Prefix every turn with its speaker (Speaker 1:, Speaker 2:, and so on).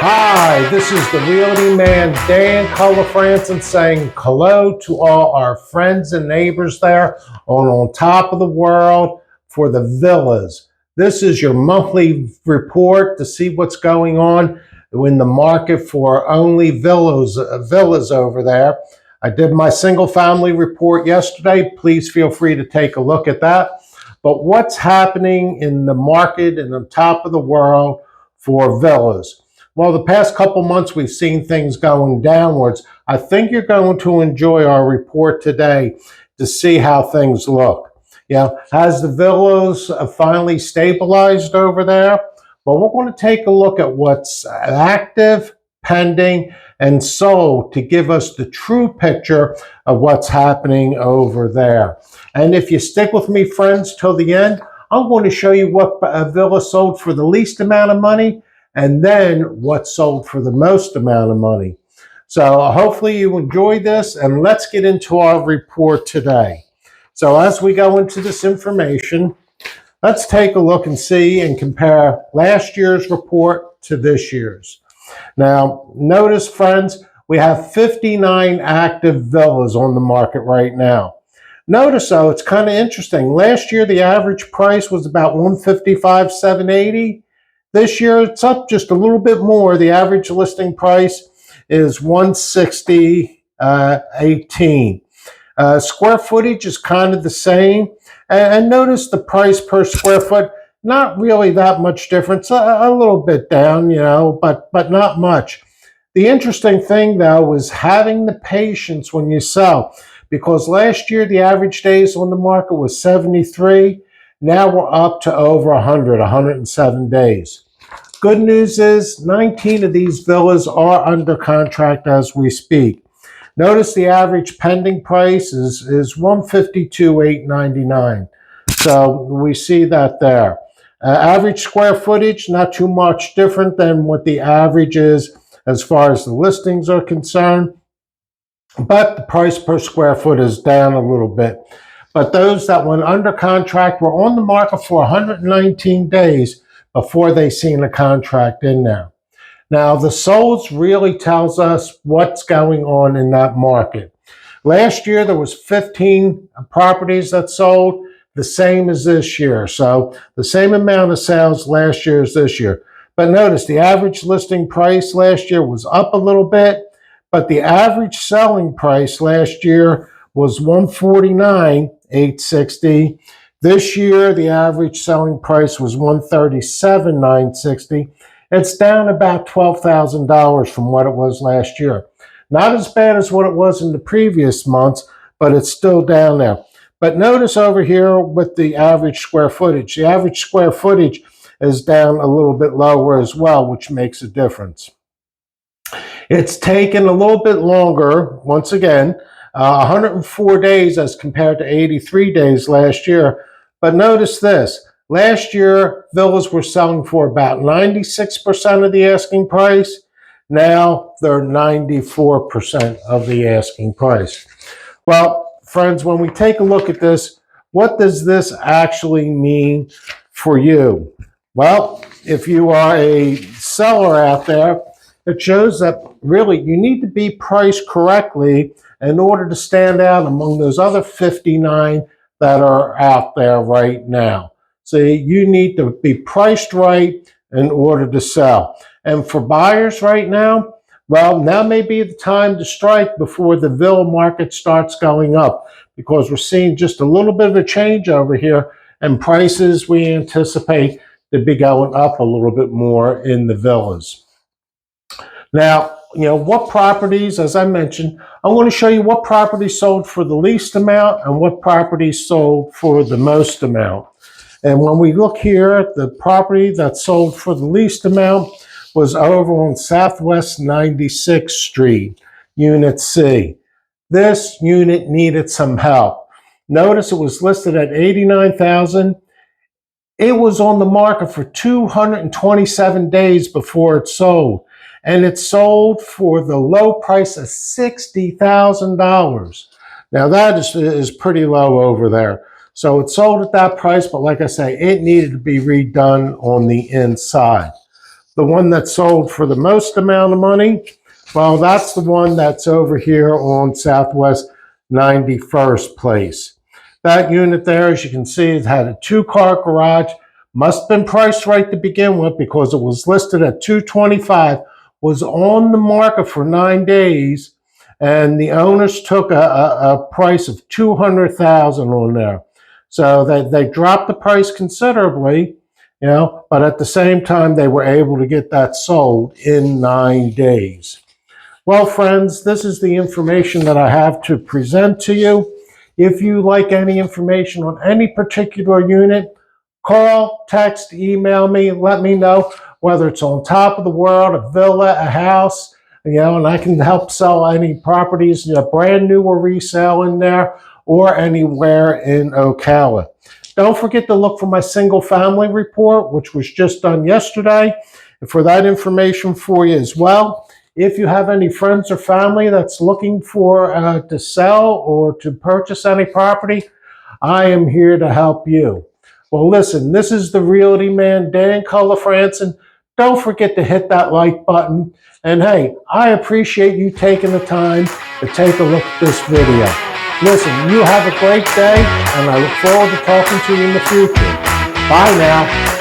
Speaker 1: Hi, this is the Realty Man, Dan Color Franson, saying hello to all our friends and neighbors there on top of the world for the villas. This is your monthly report to see what's going on in the market for only villas over there. I did my single family report yesterday. Please feel free to take a look at that. But what's happening in the market in the top of the world for villas? Well, the past couple months, we've seen things going downwards. I think you're going to enjoy our report today to see how things look. Has the villas finally stabilized over there? Well, we're going to take a look at what's active, pending, and sold to give us the true picture of what's happening over there. And if you stick with me, friends, till the end, I'm going to show you what a villa sold for the least amount of money and then what sold for the most amount of money. So hopefully you enjoyed this, and let's get into our report today. So as we go into this information, let's take a look and see and compare last year's report to this year's. Now, notice, friends, we have 59 active villas on the market right now. Notice, though, it's kind of interesting. Last year, the average price was about $155,780. This year, it's up just a little bit more. The average listing price is $160,18. Square footage is kind of the same. And notice the price per square foot, not really that much difference. A little bit down, but not much. The interesting thing, though, is having the patience when you sell. Because last year, the average days on the market was 73. Now we're up to over 107 days. Good news is 19 of these villas are under contract as we speak. Notice the average pending price is $152,899. So we see that there. Average square footage, not too much different than what the average is as far as the listings are concerned. But the price per square foot is down a little bit. But those that went under contract were on the market for 119 days before they seen a contract in there. Now, the solds really tells us what's going on in that market. Last year, there was 15 properties that sold, the same as this year. So the same amount of sales last year as this year. But notice the average listing price last year was up a little bit, but the average selling price last year was $149,860. This year, the average selling price was $137,960. It's down about $12,000 from what it was last year. Not as bad as what it was in the previous months, but it's still down there. But notice over here with the average square footage. The average square footage is down a little bit lower as well, which makes a difference. It's taken a little bit longer, once again, 104 days as compared to 83 days last year. But notice this. Last year, villas were selling for about 96% of the asking price. Now they're 94% of the asking price. Well, friends, when we take a look at this, what does this actually mean for you? Well, if you are a seller out there, it shows that really you need to be priced correctly in order to stand out among those other 59 that are out there right now. So you need to be priced right in order to sell. And for buyers right now, well, now may be the time to strike before the villa market starts going up, because we're seeing just a little bit of a change over here, and prices we anticipate to be going up a little bit more in the villas. Now, what properties, as I mentioned, I want to show you what properties sold for the least amount and what properties sold for the most amount. And when we look here, the property that sold for the least amount was over on Southwest 96th Street, Unit C. This unit needed some help. Notice it was listed at $89,000. It was on the market for 227 days before it sold. And it sold for the low price of $60,000. Now that is pretty low over there. So it sold at that price, but like I say, it needed to be redone on the inside. the one that sold for the most amount of money, well, that's the one that's over here on Southwest 91st Place. That unit there, as you can see, it had a 2-car garage. Must have been priced right to begin with because it was listed at $225, was on the market for 9 days, and the owners took a price of $200,000 on there. So they dropped the price considerably, but at the same time, they were able to get that sold in 9 days. Well, friends, this is the information that I have to present to you. If you like any information on any particular unit, call, text, email me, let me know whether it's on top of the world, a villa, a house, and I can help sell any properties, brand new or resale in there, or anywhere in Ocala. Don't forget to look for my single family report, which was just done yesterday, and for that information for you as well. If you have any friends or family that's looking for to sell or to purchase any property, I am here to help you. Well, listen, this is the Realty Man, Dan Cullifranson. Don't forget to hit that like button. And hey, I appreciate you taking the time to take a look at this video. Listen, you have a great day, and I look forward to talking to you in the future. Bye now.